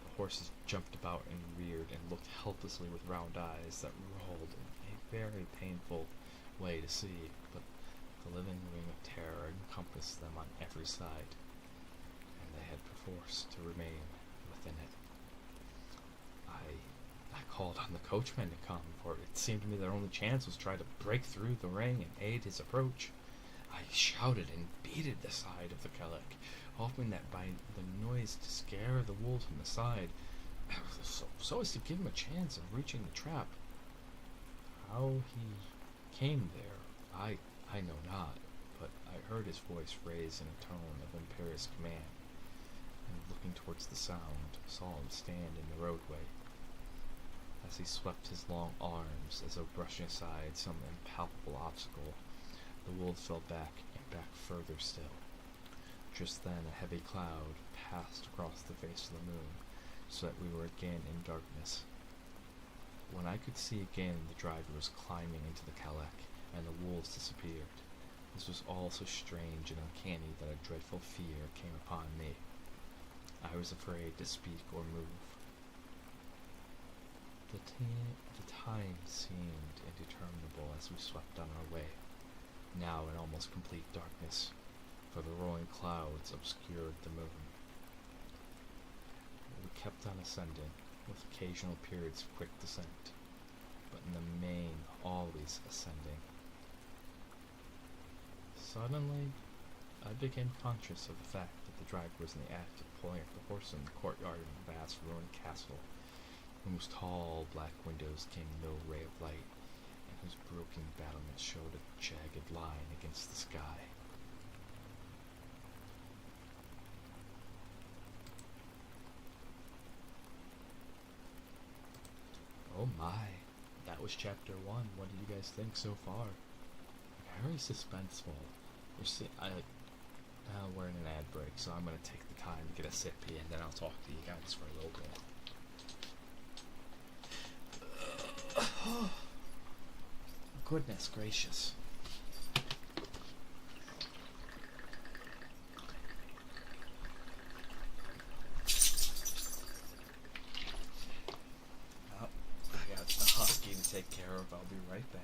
The horses jumped about and reared and looked helplessly with round eyes that rolled in a very painful way to see, but the living ring of terror encompassed them on every side, and they had perforce to remain within it. I called on the coachman to come, for it seemed to me their only chance was to try to break through the ring and aid his approach. I shouted and beated the side of the Kellic, hoping that by the noise to scare the wolves from the side, so as to give him a chance of reaching the trap. How he came there, I know not, but I heard his voice raised in a tone of imperious command, and looking towards the sound, saw him stand in the roadway. As he swept his long arms as though brushing aside some impalpable obstacle, the wolves fell back and back further still. Just then a heavy cloud passed across the face of the moon, so that we were again in darkness. When I could see again, the driver was climbing into the Kellic, and the wolves disappeared. This was all so strange and uncanny that a dreadful fear came upon me. I was afraid to speak or move. The time seemed interminable as we swept on our way, now in almost complete darkness, for the rolling clouds obscured the moon. We kept on ascending, with occasional periods of quick descent, but in the main always ascending. Suddenly, I became conscious of the fact that the driver was in the act of pulling up the horse in the courtyard of a vast ruined castle, from whose tall black windows came no ray of light, and whose broken battlements showed a jagged line against the sky. Oh my, that was chapter 1. What did you guys think so far? Very suspenseful. We're in an ad break, so I'm going to take the time to get a sippy, and then I'll talk to you guys for a little bit. Goodness gracious. Oh, I got the husky to take care of. I'll be right back.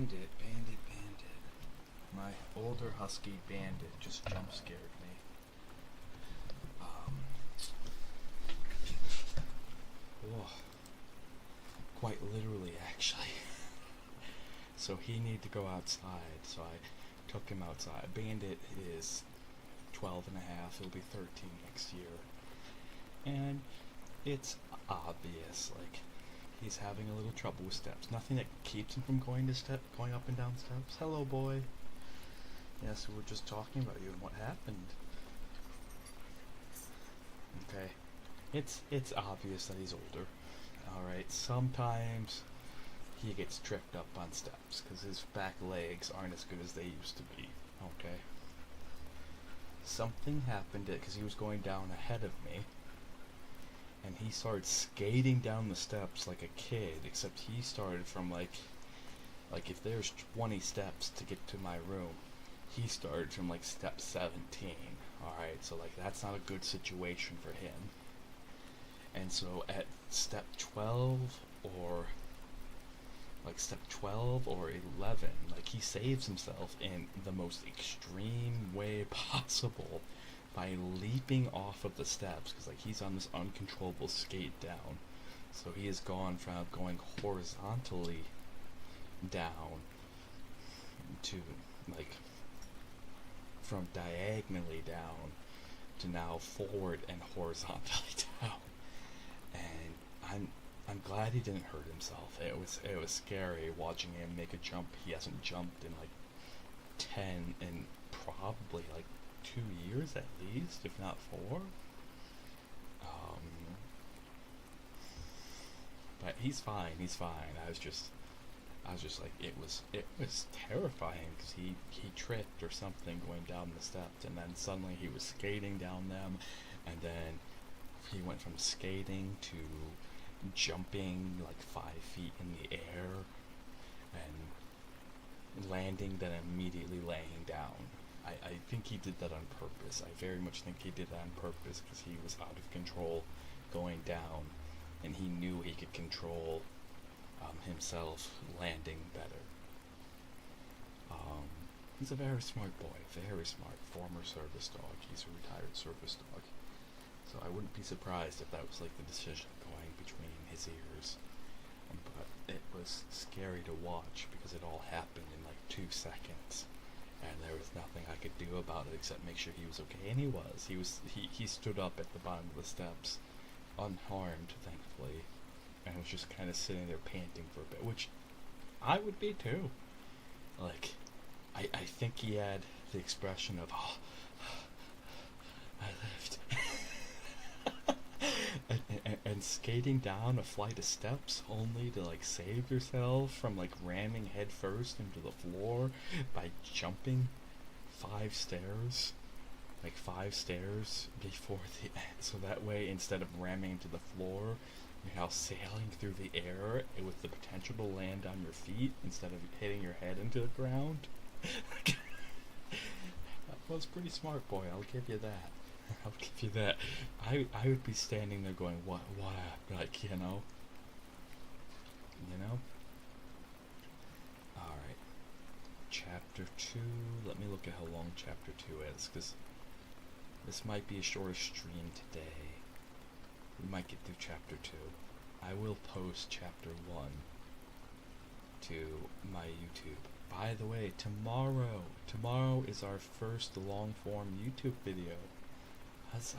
Bandit. My older husky Bandit just jump scared me. Oh, quite literally, actually. So he needed to go outside, so I took him outside. Bandit is 12 and a half, he'll be 13 next year. And it's obvious, like, he's having a little trouble with steps. Nothing that keeps him from going up and down steps. Hello, boy. Yes, we were just talking about you and what happened. Okay. It's obvious that he's older. Alright, sometimes he gets tripped up on steps because his back legs aren't as good as they used to be. Okay. Something happened because he was going down ahead of me, and he started skating down the steps like a kid, except he started from like if there's 20 steps to get to my room, he started from like step 17. Alright, so like that's not a good situation for him. And so at step 12 or 11, like he saves himself in the most extreme way possible by leaping off of the steps, because like he's on this uncontrollable skate down. So he has gone from going horizontally down to like from diagonally down to now forward and horizontally down. And I'm glad he didn't hurt himself. It was scary watching him make a jump he hasn't jumped in like 10 and probably like 2 years at least, if not 4. But he's fine. I was just like, it was terrifying because he tripped or something going down the steps, and then suddenly he was skating down them, and then he went from skating to jumping like 5 feet in the air and landing, then immediately laying down. I think he did that on purpose. I very much think he did that on purpose because he was out of control going down, and he knew he could control himself landing better. He's a very smart boy, very smart. Former service dog. He's a retired service dog. So I wouldn't be surprised if that was like the decision going between his ears. But it was scary to watch because it all happened in like 2 seconds. And there was nothing I could do about it except make sure he was okay. And he was. He stood up at the bottom of the steps, unharmed, thankfully. And was just kind of sitting there panting for a bit, which I would be too. Like, I think he had the expression of, oh, I lived. and skating down a flight of steps only to like save yourself from like ramming head first into the floor by jumping 5 stairs. Like 5 stairs before the end. So that way, instead of ramming into the floor, you're now sailing through the air with the potential to land on your feet instead of hitting your head into the ground. That was pretty smart, boy. I'll give you that. I'll give you that. I would be standing there going, what, like, you know? Alright. Chapter 2. Let me look at how long Chapter 2 is, because this might be a shorter stream today. We might get through Chapter 2. I will post Chapter 1 to my YouTube. By the way, tomorrow is our first long-form YouTube video. Huzzah!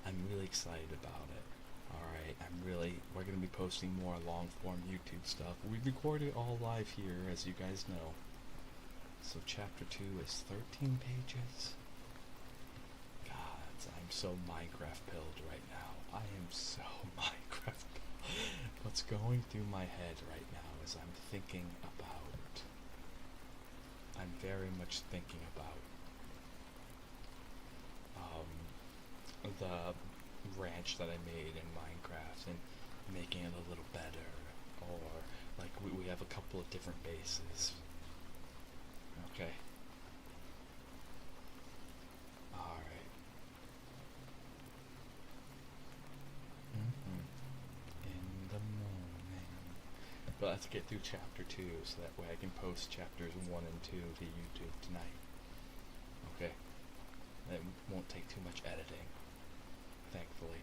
I'm really excited about it. Alright, we're going to be posting more long-form YouTube stuff. We record it all live here, as you guys know. So Chapter 2 is 13 pages. God, I'm so Minecraft-pilled right now. I am so Minecraft-pilled. What's going through my head right now is I'm very much thinking about the ranch that I made in Minecraft and making it a little better, or like we have a couple of different bases. Okay. Alright. In the morning. But let's get through chapter 2 so that way I can post chapters 1 and 2 to YouTube tonight. Okay? It won't take too much editing, thankfully.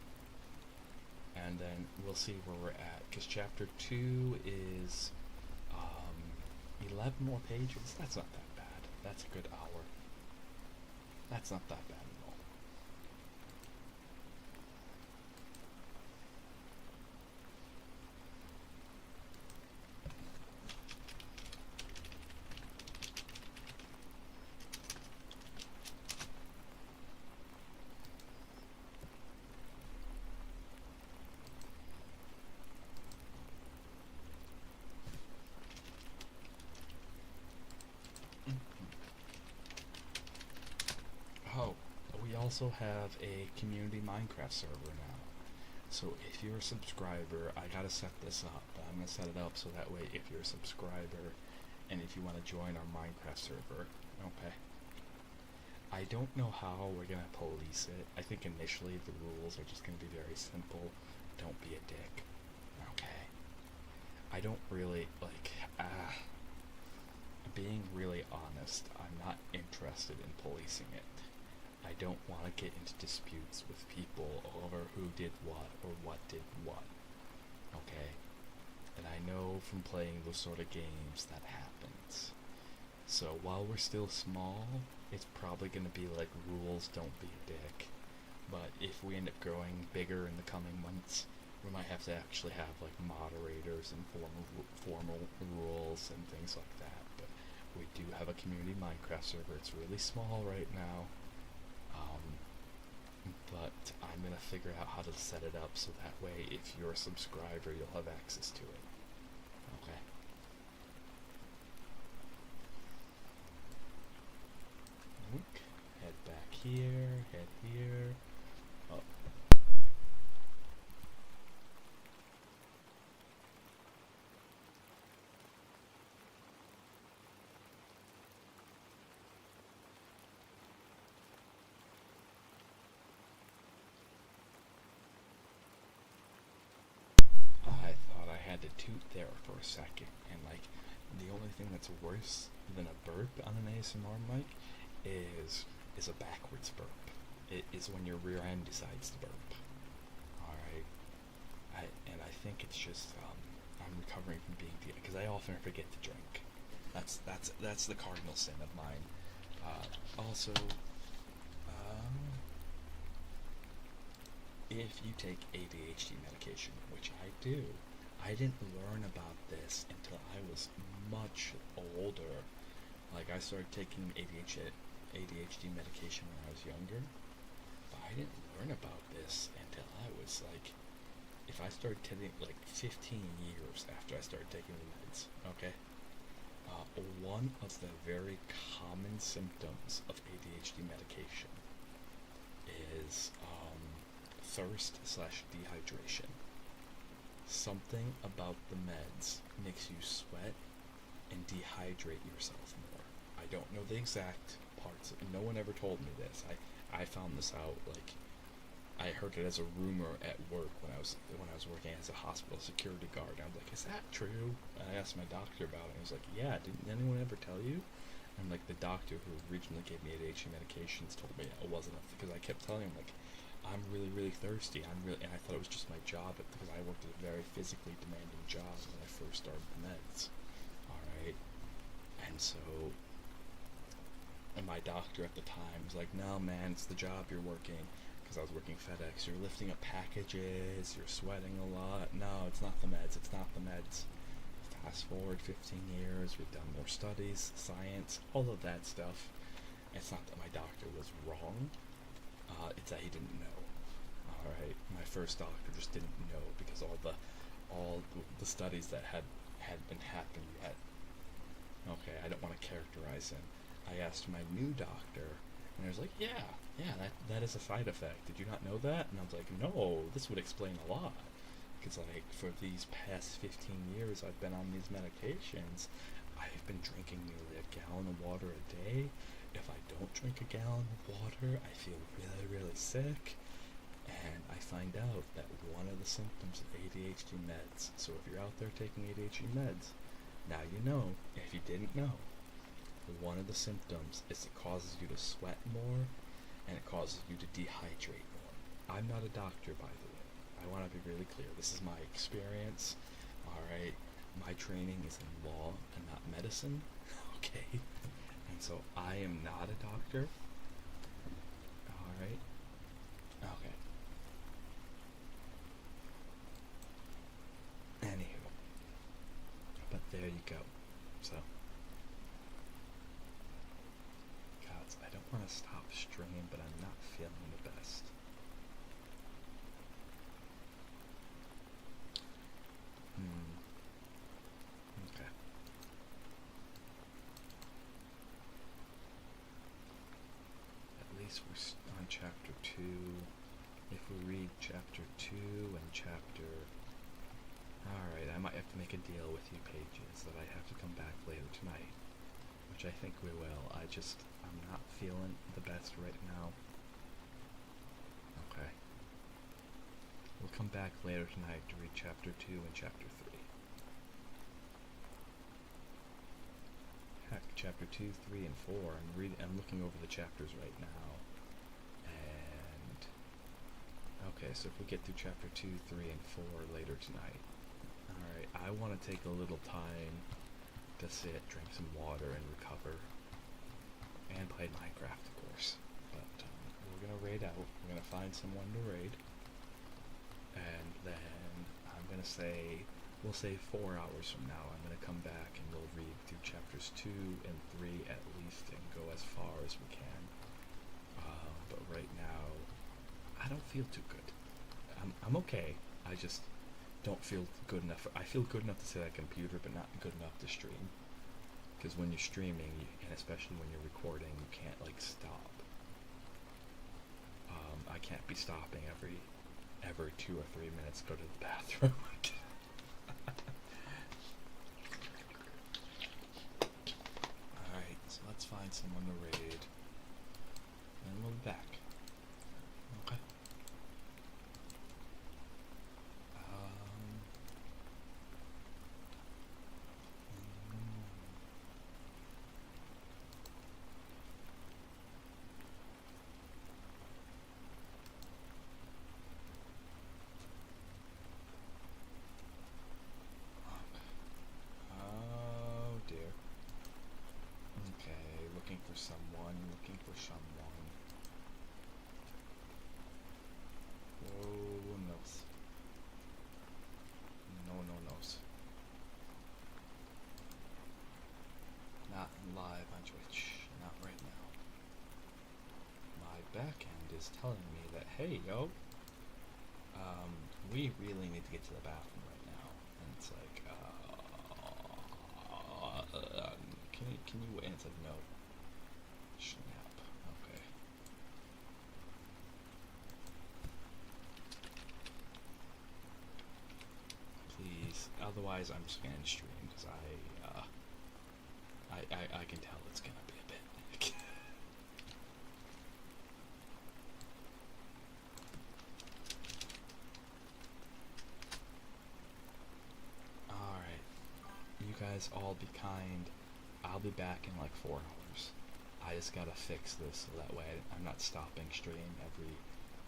And then we'll see where we're at. Because chapter 2 is 11 more pages. That's not that bad. That's a good hour. That's not that bad at all. Oh, we also have a community Minecraft server now. So if you're a subscriber, I gotta set this up. I'm gonna set it up so that way if you're a subscriber and if you want to join our Minecraft server, okay. I don't know how we're gonna police it. I think initially the rules are just gonna be very simple. Don't be a dick. Okay. I don't really being really honest, I'm not interested in policing it. I don't want to get into disputes with people over who did what or what did what. Okay? And I know from playing those sort of games that happens. So while we're still small, it's probably going to be like rules, don't be a dick. But if we end up growing bigger in the coming months, we might have to actually have like moderators and formal rules and things like that. But we do have a community Minecraft server. It's really small right now. But I'm going to figure out how to set it up so that way if you're a subscriber, you'll have access to it. Okay. Head back here, head here. Oh. I thought I had to toot there for a second, and like, the only thing that's worse than a burp on an ASMR mic is a backwards burp. It is when your rear end decides to burp. Alright. I think it's just, I'm recovering from being because I often forget to drink. That's the cardinal sin of mine. Also, if you take ADHD medication, which I do, I didn't learn about this until I was much older. Like, I started taking ADHD medication when I was younger, but I didn't learn about this until I was like, if I started taking like 15 years after I started taking the meds, okay? One of the very common symptoms of ADHD medication is thirst/dehydration. Something about the meds makes you sweat and dehydrate yourself more. I don't know the exact parts. No one ever told me this. I found this out, like, I heard it as a rumor at work when I was working as a hospital security guard. I was like, is that true? And I asked my doctor about it, and he was like, yeah, didn't anyone ever tell you? And like, the doctor who originally gave me ADHD medications told me it wasn't, because I kept telling him, like, I'm really, really thirsty. And I thought it was just my job, because I worked at a very physically demanding job when I first started the meds. Alright? And so, and my doctor at the time was like, no man, it's the job you're working. Because I was working FedEx, you're lifting up packages, you're sweating a lot. No, it's not the meds, it's not the meds. Fast forward 15 years, we've done more studies, science, all of that stuff. It's not that my doctor was wrong, it's that he didn't know. Alright, my first doctor just didn't know, because all the studies that had been happened yet. Okay, I don't want to characterize him. I asked my new doctor, and he was like, yeah, that is a side effect. Did you not know that? And I was like, no, this would explain a lot. Because, like, for these past 15 years I've been on these medications, I've been drinking nearly a gallon of water a day. If I don't drink a gallon of water, I feel really, really sick. And I find out that one of the symptoms of ADHD meds, so if you're out there taking ADHD meds, now you know, if you didn't know, one of the symptoms is it causes you to sweat more and it causes you to dehydrate more. I'm not a doctor, by the way. I want to be really clear. This is my experience. Alright? My training is in law and not medicine. Okay? And so I am not a doctor. Alright? Okay. Anywho. But there you go. So. Gods, I don't want to stop streaming, but I'm not feeling the best. Okay. At least we're on chapter 2. If we read chapter 2 and chapter... Alright, I might have to make a deal with you pages that I have to come back later tonight. Which I think we will. I'm not feeling the best right now. Okay. We'll come back later tonight to read chapter 2 and chapter 3. Heck, chapter 2, 3, and 4. I'm looking over the chapters right now. And okay, so if we get through chapter 2, 3, and 4 later tonight. Alright, I want to take a little time to sit, drink some water, and recover. And play Minecraft, of course. But we're gonna raid out. We're gonna find someone to raid. And then I'm gonna say, we'll say 4 hours from now, I'm gonna come back and we'll read through chapters 2 and 3 at least and go as far as we can. But right now, I don't feel too good. I'm okay. I just don't feel good enough. I feel good enough to sit at a computer, but not good enough to stream. Because when you're streaming, and especially when you're recording, you can't like stop. I can't be stopping every 2 or 3 minutes to go to the bathroom. Alright, so let's find someone to raid. And we'll be back. Okay. Looking for someone. Oh, noes. No. Not live on Twitch. Not right now. My backend is telling me that, hey, yo, we really need to get to the bathroom right now. And it's like, can you wait? And it's like, no. Snap. Okay. Please. Otherwise, I'm just gonna end stream because I can tell it's gonna be a bit. Alright. You guys all be kind. I'll be back in like 4 hours. I just gotta fix this so that way I'm not stopping stream every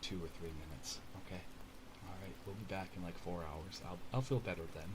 2 or 3 minutes. Okay? Alright, we'll be back in like 4 hours. I'll feel better then.